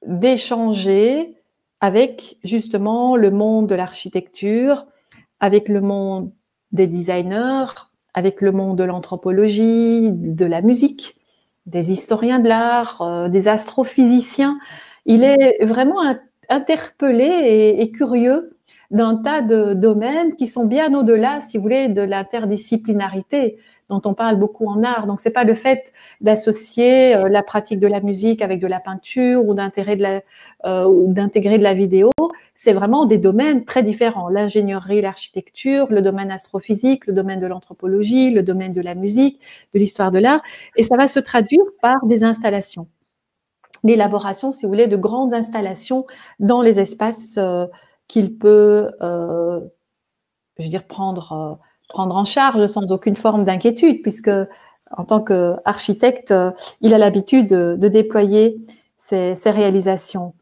d'échanger avec justement le monde de l'architecture, avec le monde des designers, avec le monde de l'anthropologie, de la musique, des historiens de l'art, des astrophysiciens. Il est vraiment interpellé et curieux d'un tas de domaines qui sont bien au-delà, si vous voulez, de l'interdisciplinarité dont on parle beaucoup en art. Donc, c'est pas le fait d'associer la pratique de la musique avec de la peinture ou d'intégrer de la vidéo. C'est vraiment des domaines très différents. L'ingénierie, l'architecture, le domaine astrophysique, le domaine de l'anthropologie, le domaine de la musique, de l'histoire de l'art. Et ça va se traduire par des installations. L'élaboration, si vous voulez, de grandes installations dans les espaces qu'il peut, je veux dire, prendre en charge sans aucune forme d'inquiétude, puisque en tant qu'architecte, il a l'habitude de déployer ses réalisations.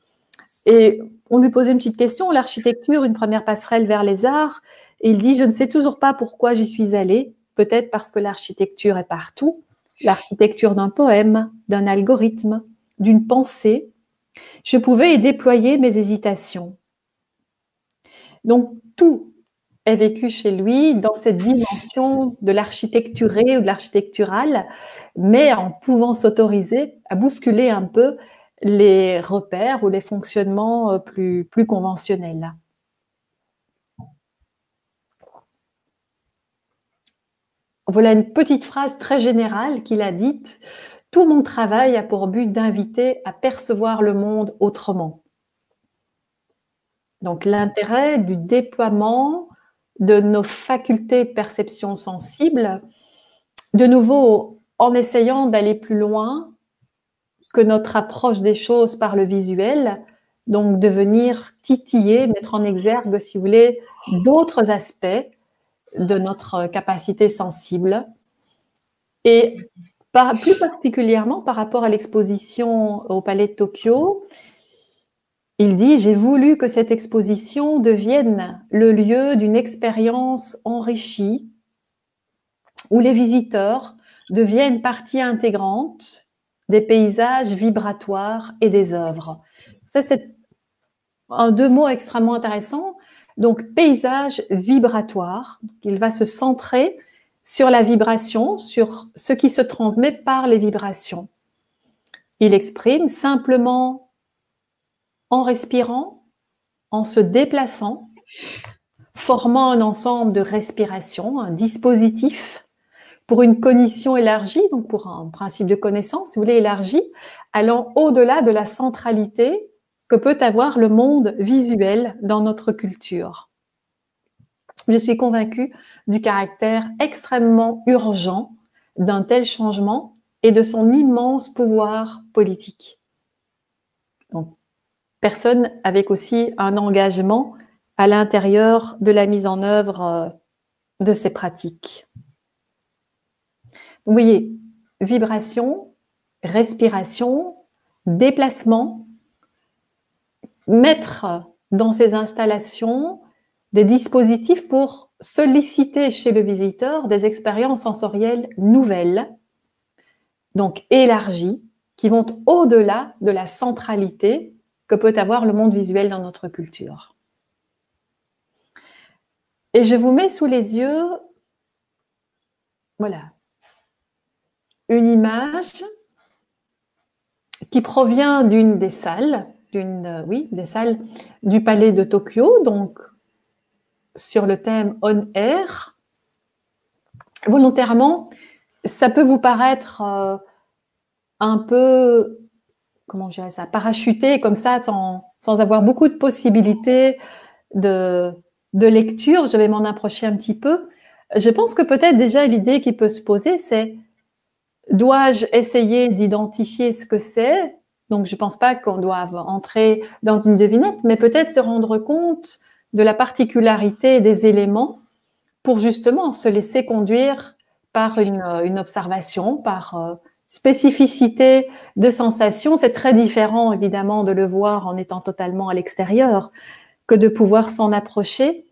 Et on lui posait une petite question, l'architecture, une première passerelle vers les arts, et il dit, je ne sais toujours pas pourquoi j'y suis allé, peut-être parce que l'architecture est partout, l'architecture d'un poème, d'un algorithme, d'une pensée. Je pouvais y déployer mes hésitations. Donc, tout est vécu chez lui dans cette dimension de l'architecturé ou de l'architectural, mais en pouvant s'autoriser à bousculer un peu les repères ou les fonctionnements plus conventionnels. Voilà une petite phrase très générale qu'il a dite. Tout mon travail a pour but d'inviter à percevoir le monde autrement. Donc, l'intérêt du déploiement de nos facultés de perception sensible, de nouveau en essayant d'aller plus loin que notre approche des choses par le visuel, donc de venir titiller, mettre en exergue, si vous voulez, d'autres aspects de notre capacité sensible. Et plus particulièrement par rapport à l'exposition au Palais de Tokyo, il dit « J'ai voulu que cette exposition devienne le lieu d'une expérience enrichie où les visiteurs deviennent partie intégrante des paysages vibratoires et des œuvres. » Ça, c'est deux mots extrêmement intéressants. Donc, paysage vibratoire. Il va se centrer sur la vibration, sur ce qui se transmet par les vibrations. Il exprime simplement en respirant, en se déplaçant, formant un ensemble de respiration, un dispositif pour une cognition élargie, donc pour un principe de connaissance, si vous voulez, élargi, allant au-delà de la centralité que peut avoir le monde visuel dans notre culture. Je suis convaincue du caractère extrêmement urgent d'un tel changement et de son immense pouvoir politique. Donc, personne avec aussi un engagement à l'intérieur de la mise en œuvre de ces pratiques. Vous voyez, vibration, respiration, déplacement, mettre dans ces installations des dispositifs pour solliciter chez le visiteur des expériences sensorielles nouvelles, donc élargies, qui vont au-delà de la centralité que peut avoir le monde visuel dans notre culture. Et je vous mets sous les yeux, voilà, une image qui provient d'une des salles oui, des salles du Palais de Tokyo, donc sur le thème On Air. Volontairement, ça peut vous paraître un peu, comment je dirais ça, parachuté comme ça, sans avoir beaucoup de possibilités de lecture. Je vais m'en approcher un petit peu. Je pense que peut-être déjà l'idée qui peut se poser, c'est dois-je essayer d'identifier ce que c'est? Donc, je ne pense pas qu'on doive entrer dans une devinette, mais peut-être se rendre compte de la particularité des éléments pour justement se laisser conduire par une observation, par spécificité de sensation. C'est très différent, évidemment, de le voir en étant totalement à l'extérieur que de pouvoir s'en approcher.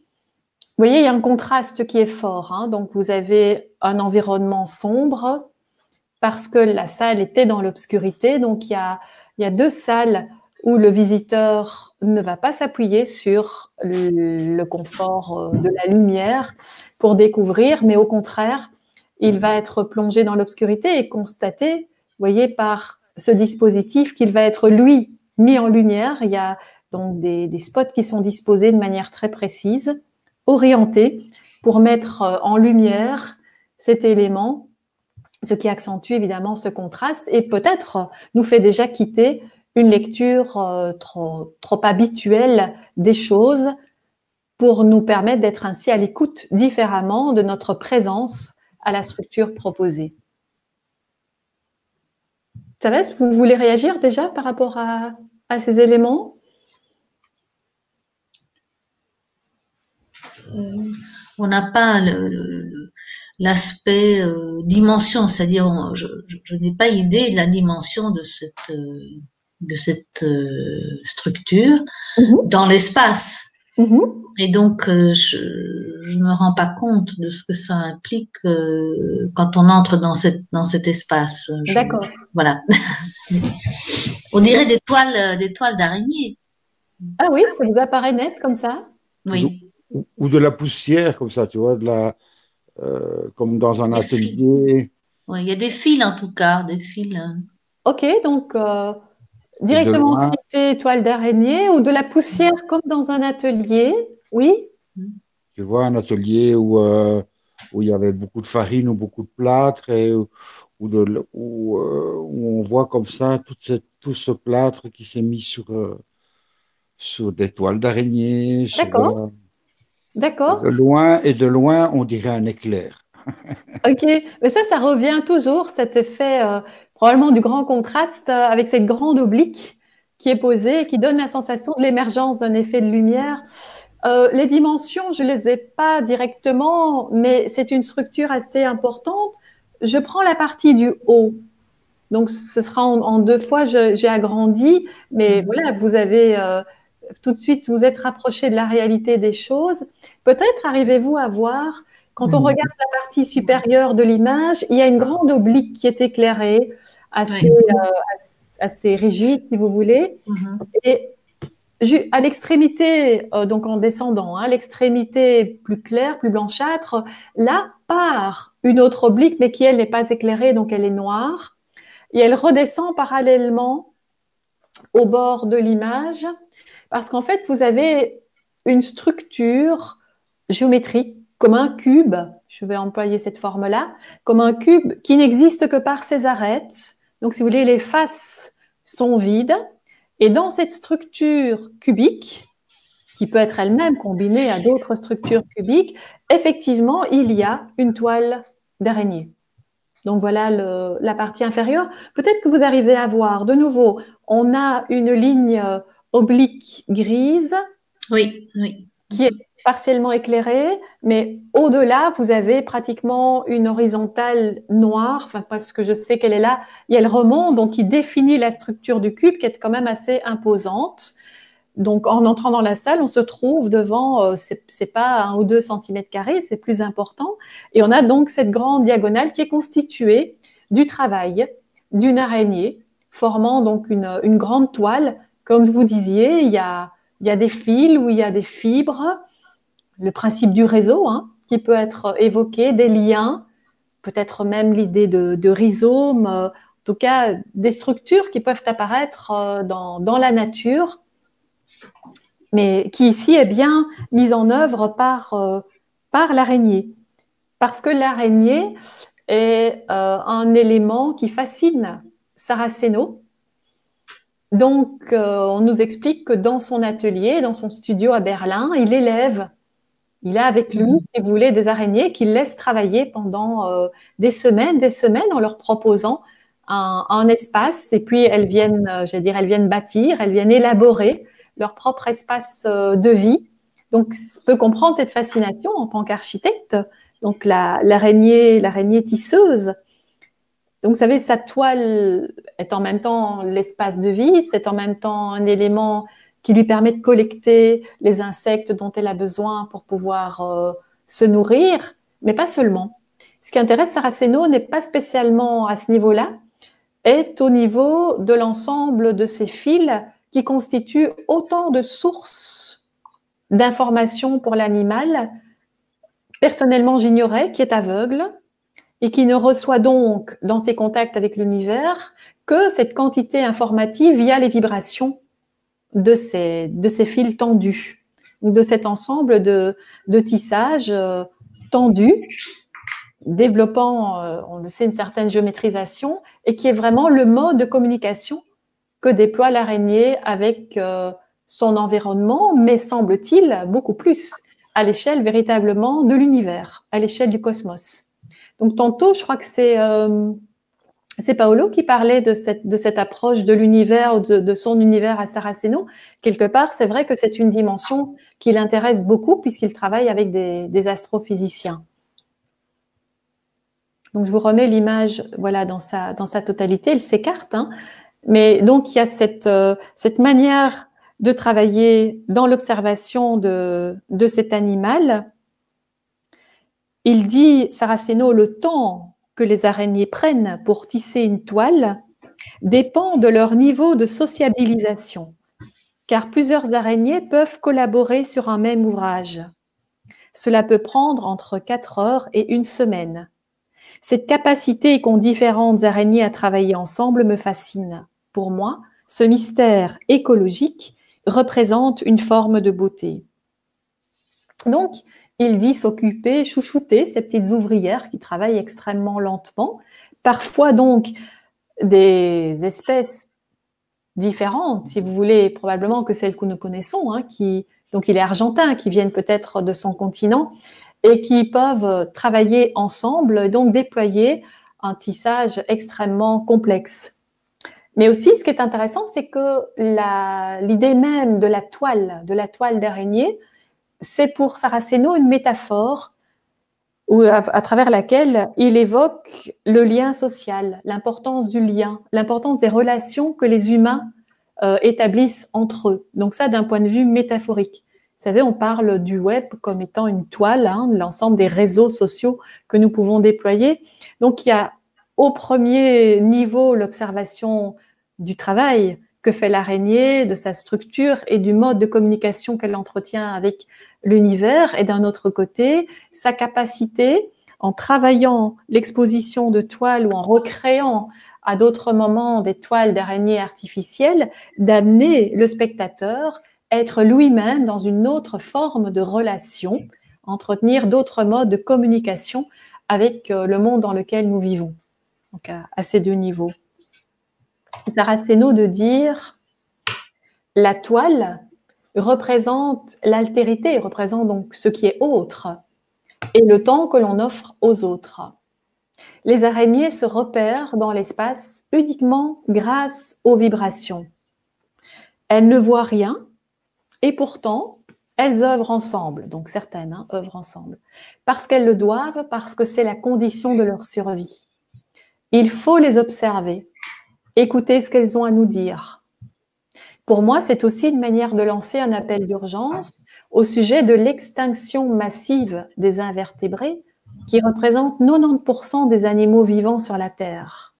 Vous voyez, il y a un contraste qui est fort, hein. Donc, vous avez un environnement sombre parce que la salle était dans l'obscurité. Donc, il y a deux salles où le visiteur ne va pas s'appuyer sur le confort de la lumière pour découvrir, mais au contraire, il va être plongé dans l'obscurité et constater, vous voyez, par ce dispositif qu'il va être, lui, mis en lumière. Il y a donc des spots qui sont disposés de manière très précise, orientés, pour mettre en lumière cet élément, ce qui accentue évidemment ce contraste et peut-être nous fait déjà quitter une lecture trop habituelle des choses pour nous permettre d'être ainsi à l'écoute différemment de notre présence à la structure proposée. Ça va, vous voulez réagir déjà par rapport à ces éléments? On n'a pas l'aspect dimension, c'est-à-dire je n'ai pas idée de la dimension de cette structure dans l'espace. Et donc, je ne me rends pas compte de ce que ça implique quand on entre dans cet espace. D'accord. Voilà. On dirait des toiles d'araignée. Ah oui, ça vous apparaît net comme ça? Oui. Ou de la poussière, comme ça, tu vois, comme dans un atelier. Oui, il y a des fils en tout cas, des fils. Ok, donc directement cité toile d'araignée ou de la poussière comme dans un atelier, oui. Tu vois, un atelier où il y avait beaucoup de farine ou beaucoup de plâtre et où on voit comme ça tout ce plâtre qui s'est mis sur des toiles d'araignée. D'accord. D'accord. De loin, on dirait un éclair. Ok, mais ça revient toujours, cet effet probablement du grand contraste avec cette grande oblique qui est posée et qui donne la sensation de l'émergence d'un effet de lumière. Les dimensions, je ne les ai pas directement, mais c'est une structure assez importante. Je prends la partie du haut. Donc, ce sera en deux fois, j'ai agrandi, mais voilà, vous avez tout de suite, vous êtes rapproché de la réalité des choses. Peut-être arrivez-vous à voir, quand on regarde la partie supérieure de l'image, il y a une grande oblique qui est éclairée, assez rigide, si vous voulez. Et à l'extrémité, donc en descendant, à l'extrémité plus claire, plus blanchâtre, là part une autre oblique, mais qui, elle, n'est pas éclairée, donc elle est noire. Et elle redescend parallèlement au bord de l'image, parce qu'en fait, vous avez une structure géométrique, comme un cube, je vais employer cette forme-là, comme un cube qui n'existe que par ses arêtes. Donc, si vous voulez, les faces sont vides. Et dans cette structure cubique, qui peut être elle-même combinée à d'autres structures cubiques, effectivement, il y a une toile d'araignée. Donc, voilà la partie inférieure. Peut-être que vous arrivez à voir, de nouveau, on a une ligne oblique grise. Oui. Qui est partiellement éclairée, mais au-delà, vous avez pratiquement une horizontale noire, enfin, parce que je sais qu'elle est là, et elle remonte, donc qui définit la structure du cube, qui est quand même assez imposante. Donc, en entrant dans la salle, on se trouve devant, c'est pas 1 ou 2 centimètres carrés, c'est plus important. Et on a donc cette grande diagonale qui est constituée du travail d'une araignée, formant donc une grande toile. Comme vous disiez, il y a des fils ou il y a des fibres, le principe du réseau qui peut être évoqué, des liens, peut-être même l'idée de rhizome tout cas des structures qui peuvent apparaître dans la nature, mais qui ici est bien mise en œuvre par l'araignée. Parce que l'araignée est un élément qui fascine Saraceno. Donc, on nous explique que dans son atelier, dans son studio à Berlin, il a avec lui, si vous voulez, des araignées qu'il laisse travailler pendant des semaines en leur proposant un espace. Et puis, elles viennent bâtir, elles viennent élaborer leur propre espace de vie. Donc, je peux comprendre cette fascination en tant qu'architecte. Donc, l'araignée tisseuse. Donc, vous savez, sa toile est en même temps l'espace de vie, c'est en même temps un élément qui lui permet de collecter les insectes dont elle a besoin pour pouvoir se nourrir, mais pas seulement. Ce qui intéresse Saraceno n'est pas spécialement à ce niveau-là, est au niveau de l'ensemble de ces fils qui constituent autant de sources d'informations pour l'animal. Personnellement, j'ignorais qui est aveugle et qui ne reçoit donc dans ses contacts avec l'univers que cette quantité informative via les vibrations de ces fils tendus, de cet ensemble de tissages tendus, développant, on le sait, une certaine géométrisation et qui est vraiment le mode de communication que déploie l'araignée avec son environnement, mais semble-t-il beaucoup plus à l'échelle véritablement de l'univers, à l'échelle du cosmos. Donc tantôt, je crois que c'est Paolo qui parlait de cette approche de l'univers, de son univers à Saraceno. Quelque part, c'est vrai que c'est une dimension qui l'intéresse beaucoup puisqu'il travaille avec des astrophysiciens. Donc je vous remets l'image, voilà, dans sa totalité. Elle s'écarte, hein. Mais donc il y a cette manière de travailler dans l'observation de cet animal. Il dit, Saraceno, le temps que les araignées prennent pour tisser une toile dépend de leur niveau de sociabilisation, car plusieurs araignées peuvent collaborer sur un même ouvrage. Cela peut prendre entre 4 heures et 1 semaine. Cette capacité qu'ont différentes araignées à travailler ensemble me fascine. Pour moi, ce mystère écologique représente une forme de beauté. Donc, il dit s'occuper, chouchouter ces petites ouvrières qui travaillent extrêmement lentement, parfois donc des espèces différentes, si vous voulez, probablement que celles que nous connaissons, hein, donc il est argentin, qui viennent peut-être de son continent et qui peuvent travailler ensemble et donc déployer un tissage extrêmement complexe. Mais aussi, ce qui est intéressant, c'est que l'idée même de la toile d'araignée, c'est pour Saraceno une métaphore à travers laquelle il évoque le lien social, l'importance du lien, l'importance des relations que les humains établissent entre eux. Donc ça, d'un point de vue métaphorique. Vous savez, on parle du web comme étant une toile, hein, l'ensemble des réseaux sociaux que nous pouvons déployer. Donc il y a au premier niveau l'observation du travail que fait l'araignée, de sa structure et du mode de communication qu'elle entretient avec l'univers. Et d'un autre côté, sa capacité, en travaillant l'exposition de toiles ou en recréant à d'autres moments des toiles d'araignées artificielles, d'amener le spectateur à être lui-même dans une autre forme de relation, entretenir d'autres modes de communication avec le monde dans lequel nous vivons. Donc à ces deux niveaux. Saraceno de dire la toile représente l'altérité, représente donc ce qui est autre et le temps que l'on offre aux autres. Les araignées se repèrent dans l'espace uniquement grâce aux vibrations. Elles ne voient rien et pourtant elles œuvrent ensemble, donc certaines œuvrent ensemble, parce qu'elles le doivent, parce que c'est la condition de leur survie. Il faut les observer. Écoutez ce qu'elles ont à nous dire. Pour moi, c'est aussi une manière de lancer un appel d'urgence au sujet de l'extinction massive des invertébrés qui représentent 90% des animaux vivants sur la Terre.